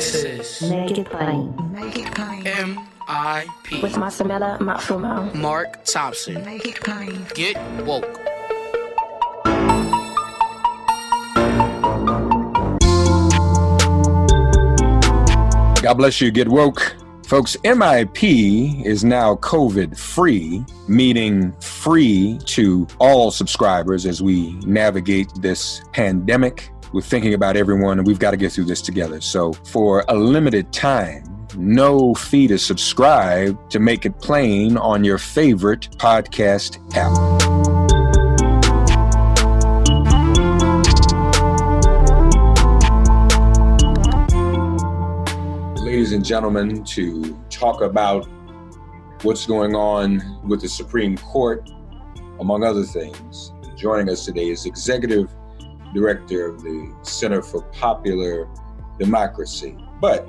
This is Make It Plain. Make It Plain. MIP With Masamela Matfumo. Mark Thompson. Make It Plain. Get woke. God bless you. Get woke. Folks, MIP is now COVID-free, meaning free to all subscribers as we navigate this pandemic. We're thinking about everyone, and we've got to get through this together. So for a limited time, no fee to subscribe to Make It Plain on your favorite podcast app. Ladies and gentlemen, to talk about what's going on with the Supreme Court, among other things, joining us today is Executive Director of the Center for Popular Democracy. But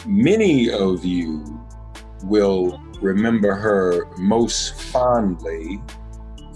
many of you will remember her most fondly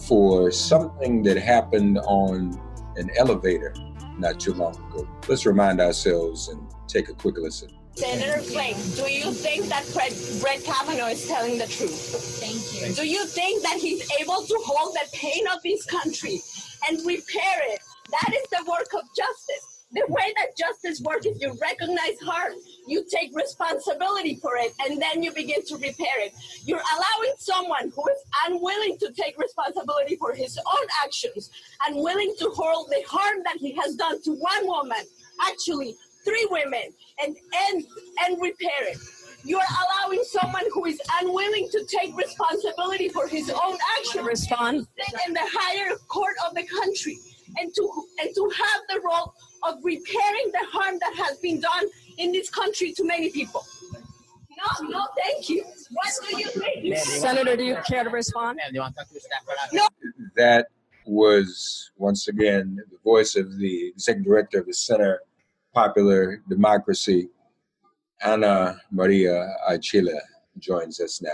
for something that happened on an elevator not too long ago. Let's remind ourselves and take a quick listen. Senator Flake, do you think that Brett Kavanaugh is telling the truth? Thank you. Do you think that he's able to hold the pain of this country and repair it? That is the work of justice. The way that justice works is you recognize harm, you take responsibility for it, and then you begin to repair it. You're allowing someone who is unwilling to take responsibility for his own actions, unwilling to hold the harm that he has done to one woman, actually 3 women, and repair it. You're allowing someone who is unwilling to take responsibility for his own actions Respond. sit in the higher court of the country and to have the role of repairing the harm that has been done in this country to many people. No, thank you. What do you think? Senator, do you care to respond? No. That was, once again, the voice of the Executive Director of the Center for Popular Democracy, Maria Archila, joins us now.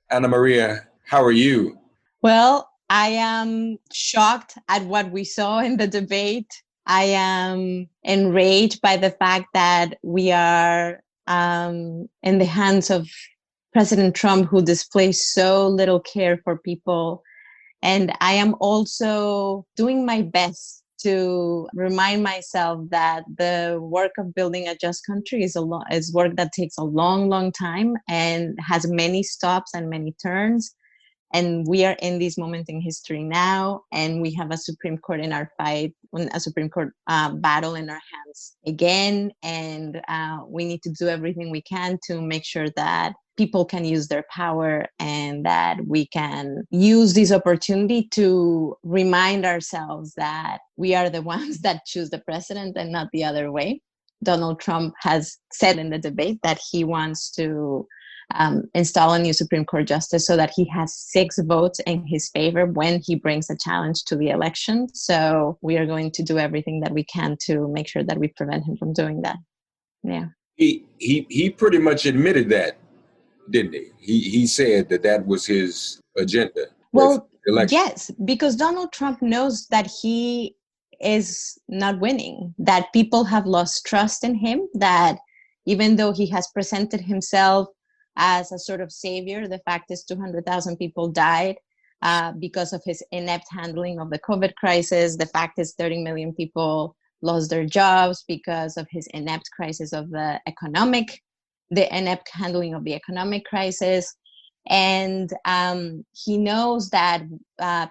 Anna Maria, how are you? Well, I am shocked at what we saw in the debate. I am enraged by the fact that we are in the hands of President Trump, who displays so little care for people. And I am also doing my best to remind myself that the work of building a just country is work that takes a long, long time and has many stops and many turns. And we are in this moment in history now, and we have a Supreme Court in our fight, a Supreme Court battle in our hands again. And we need to do everything we can to make sure that people can use their power and that we can use this opportunity to remind ourselves that we are the ones that choose the president and not the other way. Donald Trump has said in the debate that he wants to install a new Supreme Court justice so that he has 6 votes in his favor when he brings a challenge to the election. So we are going to do everything that we can to make sure that we prevent him from doing that. Yeah. He pretty much admitted that, didn't he? He said that was his agenda. Well, yes, because Donald Trump knows that he is not winning, that people have lost trust in him, that even though he has presented himself as a sort of savior, the fact is 200,000 people died because of his inept handling of the COVID crisis. The fact is 30 million people lost their jobs because of his inept crisis of the inept handling of the economic crisis. And he knows that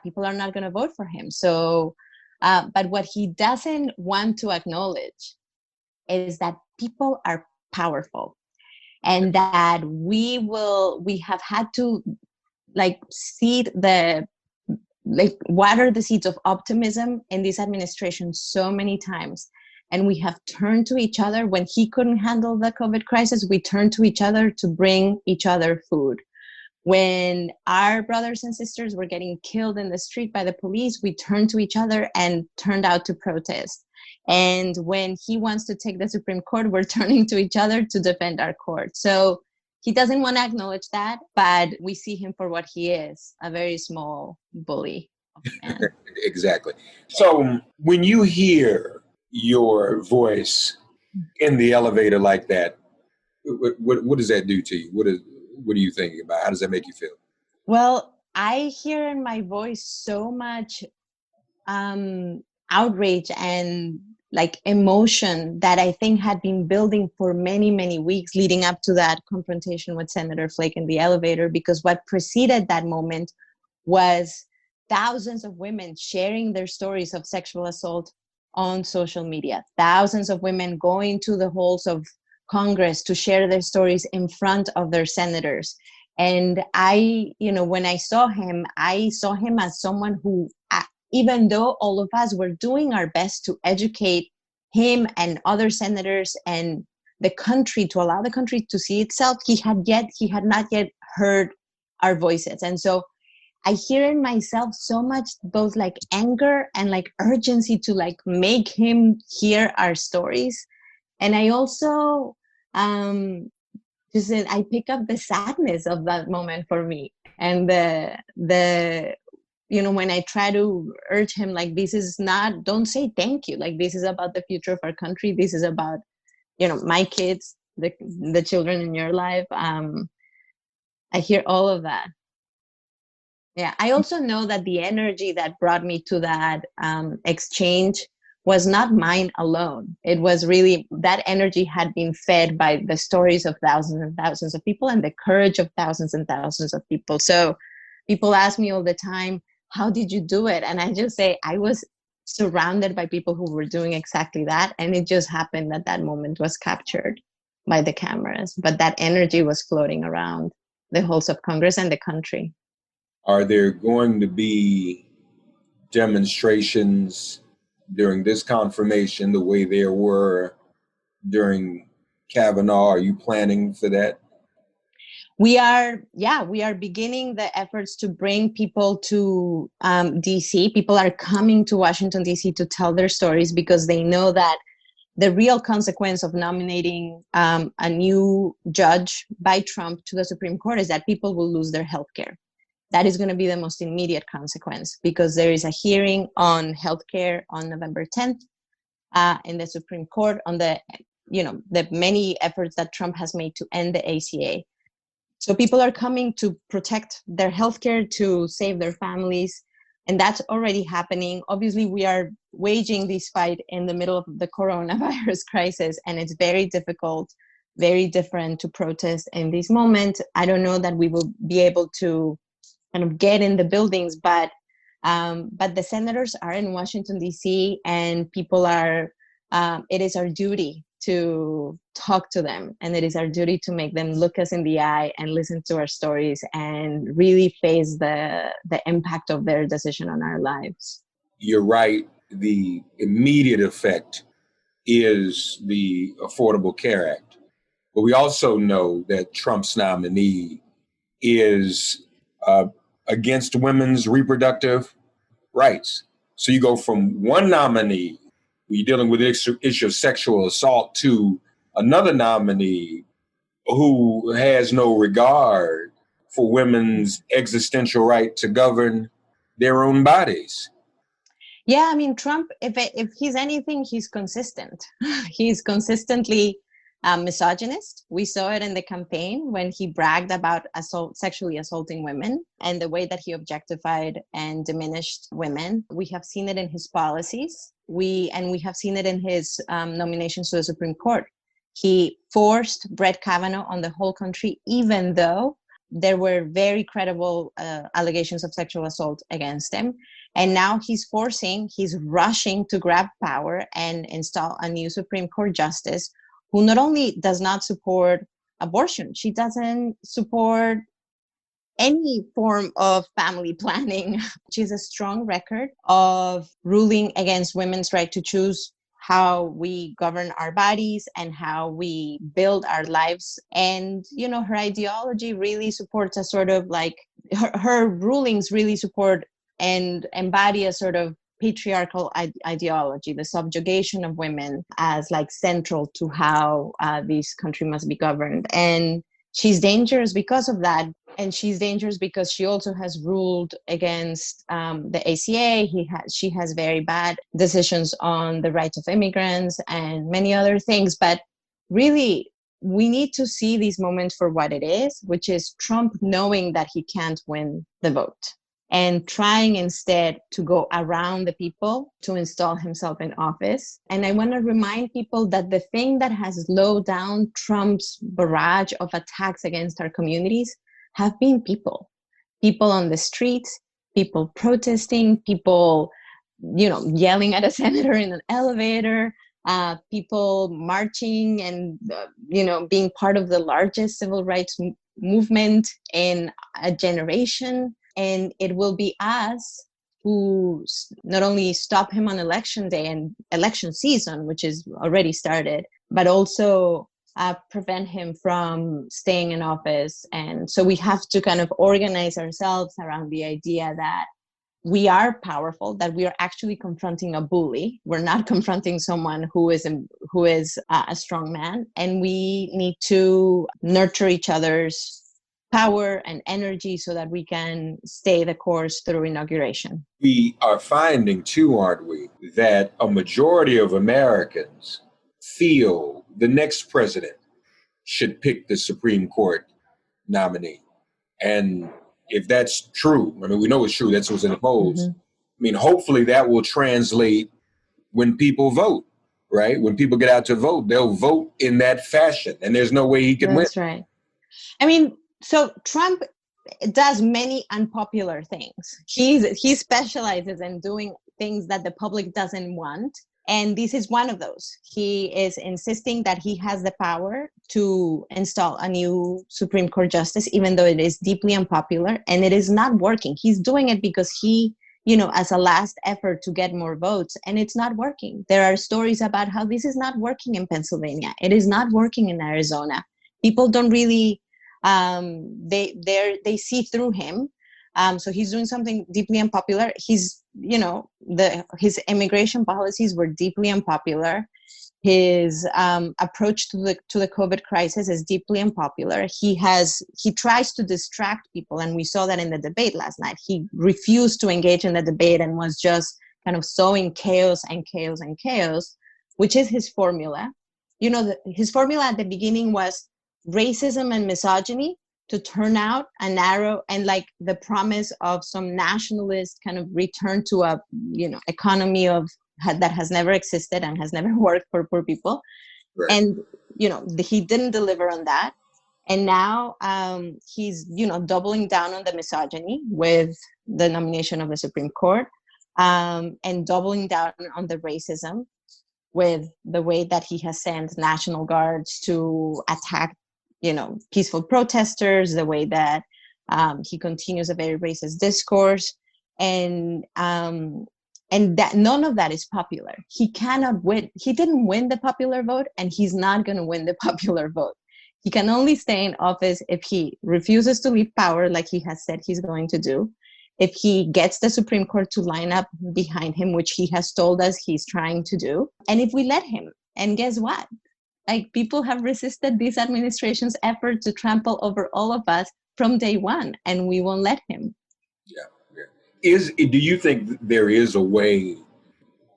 people are not going to vote for him. So, but what he doesn't want to acknowledge is that people are powerful. And that we have had to water the seeds of optimism in this administration so many times. And we have turned to each other when he couldn't handle the COVID crisis. We turned to each other to bring each other food. When our brothers and sisters were getting killed in the street by the police, we turned to each other and turned out to protest. And when he wants to take the Supreme Court, we're turning to each other to defend our court. So he doesn't want to acknowledge that, but we see him for what he is, a very small bully. Exactly. So when you hear your voice in the elevator like that, what does that do to you? What are you thinking about? How does that make you feel? Well, I hear in my voice so much outrage and like emotion that I think had been building for many, many weeks leading up to that confrontation with Senator Flake in the elevator, because what preceded that moment was thousands of women sharing their stories of sexual assault on social media, thousands of women going to the halls of Congress to share their stories in front of their senators. And I, when I saw him as someone who, even though all of us were doing our best to educate him and other senators and the country, to allow the country to see itself, he had not yet heard our voices. And so I hear in myself so much both like anger and like urgency to like make him hear our stories. And I also I pick up the sadness of that moment for me, and the when I try to urge him, like, this is not, don't say thank you, like, this is about the future of our country, this is about my kids, the children in your life. I hear all of that. Yeah, I also know that the energy that brought me to that exchange was not mine alone. It was really, that energy had been fed by the stories of thousands and thousands of people and the courage of thousands and thousands of people. So people ask me all the time, how did you do it? And I just say, I was surrounded by people who were doing exactly that. And it just happened that that moment was captured by the cameras. But that energy was floating around the halls of Congress and the country. Are there going to be demonstrations during this confirmation the way there were during Kavanaugh? Are you planning for that? We are beginning the efforts to bring people to DC. People are coming to Washington, DC to tell their stories because they know that the real consequence of nominating a new judge by Trump to the Supreme Court is that people will lose their health care. That is going to be the most immediate consequence, because there is a hearing on healthcare on November 10th in the Supreme Court on the many efforts that Trump has made to end the ACA. So people are coming to protect their healthcare, to save their families, and that's already happening. Obviously, we are waging this fight in the middle of the coronavirus crisis, and it's very difficult, very different to protest in this moment. I don't know that we will be able to kind of get in the buildings, but the senators are in Washington, D.C., and people are, it is our duty to talk to them, and it is our duty to make them look us in the eye and listen to our stories and really face the impact of their decision on our lives. You're right. The immediate effect is the Affordable Care Act. But we also know that Trump's nominee is against women's reproductive rights. So you go from one nominee, you're dealing with the issue of sexual assault, to another nominee who has no regard for women's existential right to govern their own bodies. Yeah, I mean, Trump, if he's anything, he's consistent. He's consistently misogynist. We saw it in the campaign when he bragged about sexually assaulting women and the way that he objectified and diminished women. We have seen it in his policies. We have seen it in his nominations to the Supreme Court. He forced Brett Kavanaugh on the whole country, even though there were very credible allegations of sexual assault against him. And now he's rushing to grab power and install a new Supreme Court justice who not only does not support abortion, she doesn't support any form of family planning. She has a strong record of ruling against women's right to choose how we govern our bodies and how we build our lives. And, her ideology really supports a sort of like, her rulings really support and embody a sort of patriarchal ideology, the subjugation of women as like central to how this country must be governed. And she's dangerous because of that. And she's dangerous because she also has ruled against the ACA. She has very bad decisions on the rights of immigrants and many other things. But really, we need to see these moments for what it is, which is Trump knowing that he can't win the vote and trying instead to go around the people to install himself in office. And I want to remind people that the thing that has slowed down Trump's barrage of attacks against our communities have been people on the streets, people protesting, people, yelling at a senator in an elevator, people marching and, being part of the largest civil rights movement in a generation. And it will be us who not only stop him on election day and election season, which is already started, but also prevent him from staying in office. And so we have to kind of organize ourselves around the idea that we are powerful, that we are actually confronting a bully. We're not confronting someone who is a strong man. And we need to nurture each other's power and energy so that we can stay the course through inauguration. We are finding too, aren't we, that a majority of Americans feel the next president should pick the Supreme Court nominee. And if that's true, I mean, we know it's true, that's what's in the polls. Mm-hmm. I mean, hopefully that will translate when people vote, right? When people get out to vote, they'll vote in that fashion, and there's no way he can win. That's right. I mean, so Trump does many unpopular things. He specializes in doing things that the public doesn't want. And this is one of those. He is insisting that he has the power to install a new Supreme Court justice, even though it is deeply unpopular, and it is not working. He's doing it because he, as a last effort to get more votes, and it's not working. There are stories about how this is not working in Pennsylvania. It is not working in Arizona. People don't really, they see through him. So he's doing something deeply unpopular. His immigration policies were deeply unpopular. His approach to the COVID crisis is deeply unpopular. He tries to distract people, and we saw that in the debate last night. He refused to engage in the debate and was just kind of sowing chaos and chaos and chaos, which is his formula. His formula at the beginning was racism and misogyny to turn out a narrow and like the promise of some nationalist kind of return to a economy that has never existed and has never worked for poor people. Right. And he didn't deliver on that, and now he's doubling down on the misogyny with the nomination of the Supreme Court, and doubling down on the racism with the way that he has sent National Guards to attack peaceful protesters, the way that he continues a very racist discourse, and that none of that is popular. He cannot win. He didn't win the popular vote, and he's not going to win the popular vote. He can only stay in office if he refuses to leave power, like he has said he's going to do, if he gets the Supreme Court to line up behind him, which he has told us he's trying to do, and if we let him. And guess what? Like, people have resisted this administration's effort to trample over all of us from day one, and we won't let him. Yeah. Do you think there is a way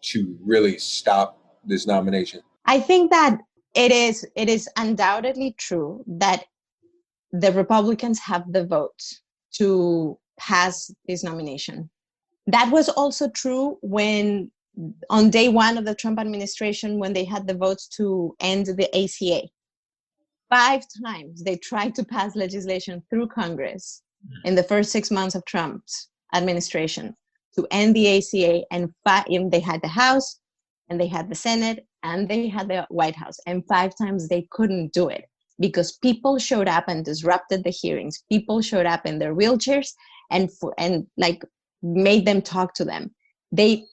to really stop this nomination? I think that it is undoubtedly true that the Republicans have the votes to pass this nomination. That was also true when on day one of the Trump administration, when they had the votes to end the ACA. 5 times they tried to pass legislation through Congress in the first 6 months of Trump's administration to end the ACA, and they had the House, and they had the Senate, and they had the White House, and 5 times they couldn't do it because people showed up and disrupted the hearings. People showed up in their wheelchairs and made them talk to them.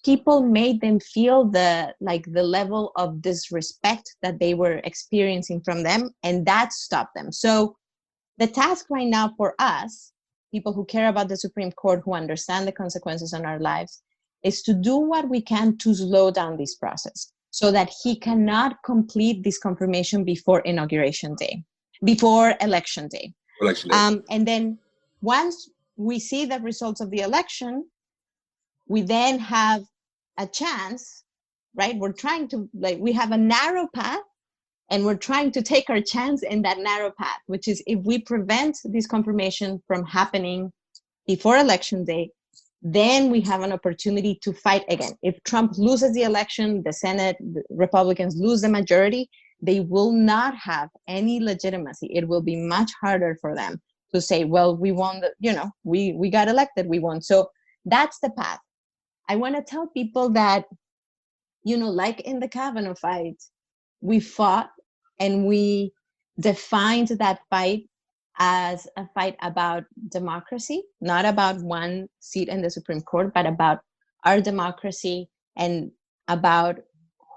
People made them feel the level of disrespect that they were experiencing from them, and that stopped them. So the task right now for us, people who care about the Supreme Court, who understand the consequences on our lives, is to do what we can to slow down this process so that he cannot complete this confirmation before Inauguration Day. before election day. Election day. And then once we see the results of the election, we then have a chance, right? We're trying to, we have a narrow path, and we're trying to take our chance in that narrow path, which is if we prevent this confirmation from happening before election day, then we have an opportunity to fight again. If Trump loses the election, the Senate, the Republicans lose the majority, they will not have any legitimacy. It will be much harder for them to say, well, we won, we got elected, we won. So that's the path. I want to tell people that, like in the Kavanaugh fight, we fought and we defined that fight as a fight about democracy, not about one seat in the Supreme Court, but about our democracy and about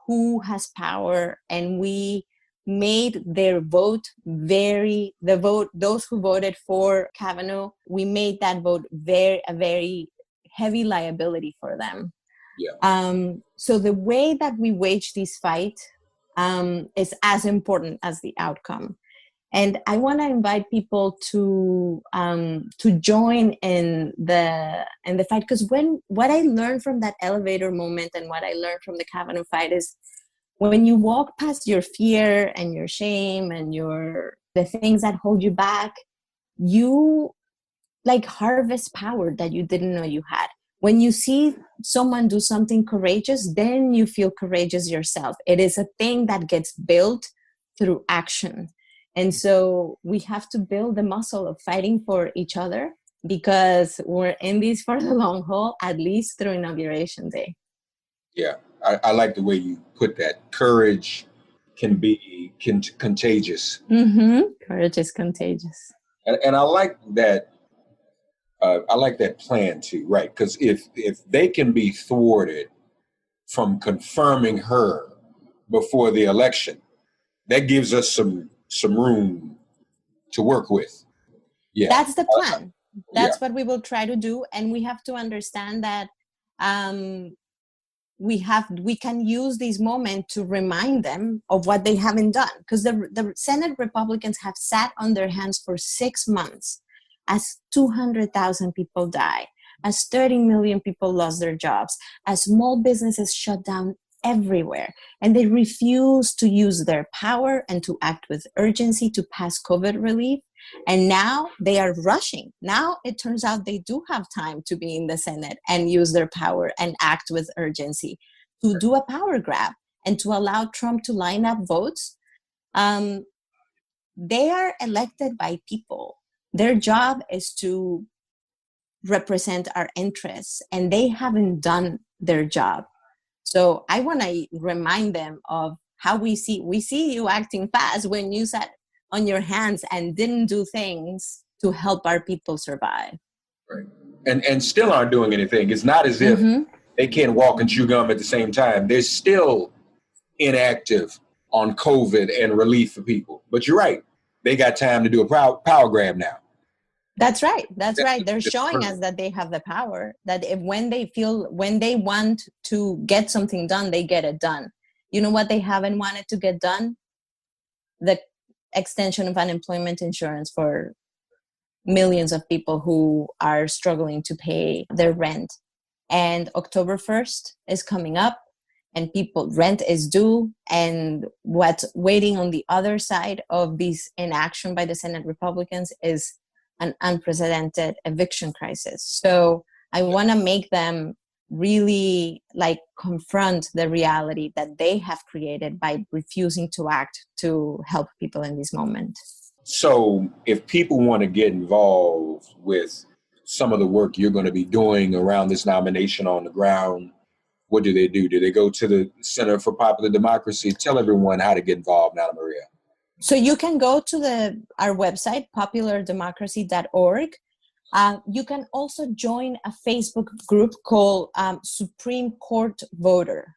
who has power. And we made their vote those who voted for Kavanaugh, we made that vote a very heavy liability for them. Yeah. So the way that we wage this fight is as important as the outcome. And I want to invite people to join in the fight, because what I learned from that elevator moment and what I learned from the Kavanaugh fight is when you walk past your fear and your shame and the things that hold you back, you harvest power that you didn't know you had. When you see someone do something courageous, then you feel courageous yourself. It is a thing that gets built through action. And so we have to build the muscle of fighting for each other, because we're in this for the long haul, at least through Inauguration Day. Yeah, I like the way you put that. Courage can be contagious. Mm-hmm. Courage is contagious. And I like that. I like that plan too, right? Because if they can be thwarted from confirming her before the election, that gives us some room to work with. Yeah, that's the plan. That's what we will try to do, and we have to understand that we can use this moment to remind them of what they haven't done, because the Senate Republicans have sat on their hands for 6 months as 200,000 people die, as 30 million people lost their jobs, as small businesses shut down everywhere, and they refuse to use their power and to act with urgency to pass COVID relief. And now they are rushing. Now it turns out they do have time to be in the Senate and use their power and act with urgency to do a power grab and to allow Trump to line up votes. They are elected by people. Their job is to represent our interests, and they haven't done their job. So I want to remind them of how we see you acting fast when you sat on your hands and didn't do things to help our people survive. Right. And still aren't doing anything. It's not as if they can't walk and chew gum at the same time. They're still inactive on COVID and relief for people. But you're right. They got time to do a power grab now. That's right. They're showing us that they have the power, that when they want to get something done, they get it done. You know what they haven't wanted to get done? The extension of unemployment insurance for millions of people who are struggling to pay their rent. And October 1st is coming up, and rent is due. And what's waiting on the other side of this inaction by the Senate Republicans is an unprecedented eviction crisis. So I want to make them really confront the reality that they have created by refusing to act to help people in this moment. So if people want to get involved with some of the work you're going to be doing around this nomination on the ground, what do they do? Do they go to the Center for Popular Democracy? Tell everyone how to get involved, Nana Maria. So you can go to our website, populardemocracy.org. You can also join a Facebook group called Supreme Court Voter.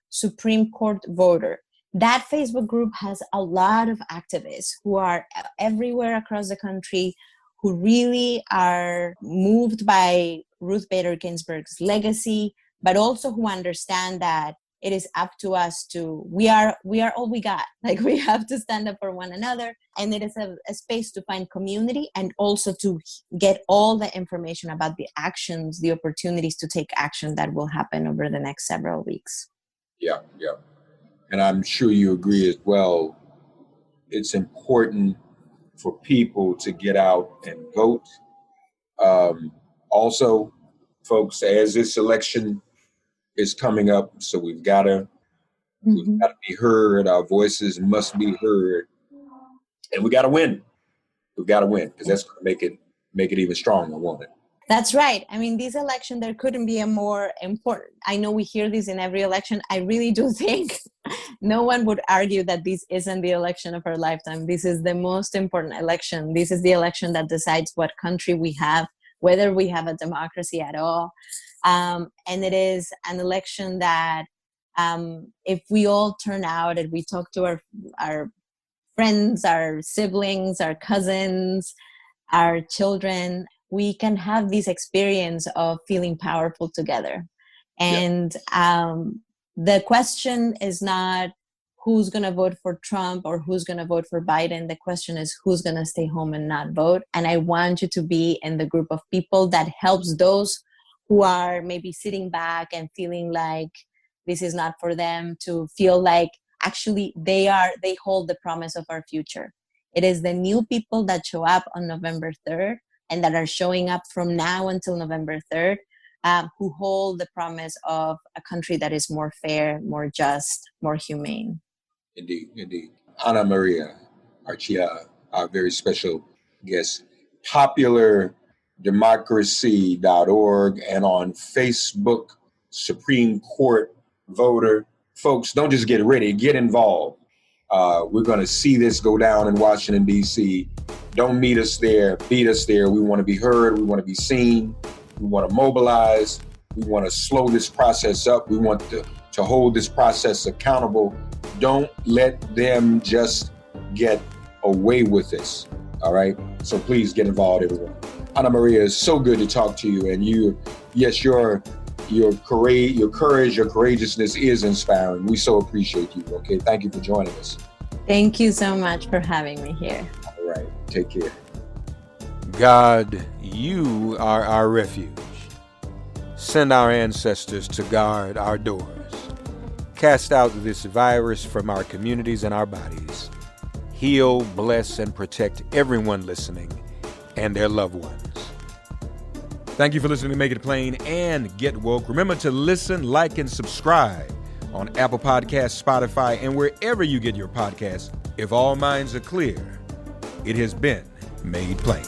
That Facebook group has a lot of activists who are everywhere across the country, who really are moved by Ruth Bader Ginsburg's legacy, but also who understand that it is up to us we are all we got. Like, we have to stand up for one another. And it is a space to find community and also to get all the information about the actions, the opportunities to take action that will happen over the next several weeks. Yeah. And I'm sure you agree as well. It's important for people to get out and vote. Also, folks, as this election is coming up, so we've got to be heard. Our voices must be heard, and we got to win. We've got to win, because that's going to make it even stronger, won't it? That's right. I mean, this election, there couldn't be a more important. I know we hear this in every election. I really do think no one would argue that this isn't the election of our lifetime. This is the most important election. This is the election that decides what country we have, whether we have a democracy at all. And it is an election that if we all turn out and we talk to our friends, our siblings, our cousins, our children, we can have this experience of feeling powerful together. And the question is not who's going to vote for Trump or who's going to vote for Biden. The question is who's going to stay home and not vote. And I want you to be in the group of people that helps those who are maybe sitting back and feeling like this is not for them, to feel like actually they hold the promise of our future. It is the new people that show up on November 3rd and that are showing up from now until November 3rd, who hold the promise of a country that is more fair, more just, more humane. Indeed. Maria Archila, our very special guest, populardemocracy.org, and on Facebook, Supreme Court voter. Folks, don't just get ready, get involved. We're going to see this go down in Washington, D.C. Don't meet us there, beat us there. We want to be heard. We want to be seen. We want to mobilize. We want to slow this process up. We want to hold this process accountable. Don't let them just get away with this. All right? So please get involved, everyone. Ana Maria, it's so good to talk to you. And your courage, your courageousness is inspiring. We so appreciate you. Okay? Thank you for joining us. Thank you so much for having me here. All right. Take care. God, you are our refuge. Send our ancestors to guard our doors. Cast out this virus from our communities and our bodies. Heal, bless, and protect everyone listening and their loved ones. Thank you for listening to Make It Plain and Get Woke. Remember to listen, like, and subscribe on Apple Podcasts, Spotify, and wherever you get your podcasts. If all minds are clear, it has been made plain.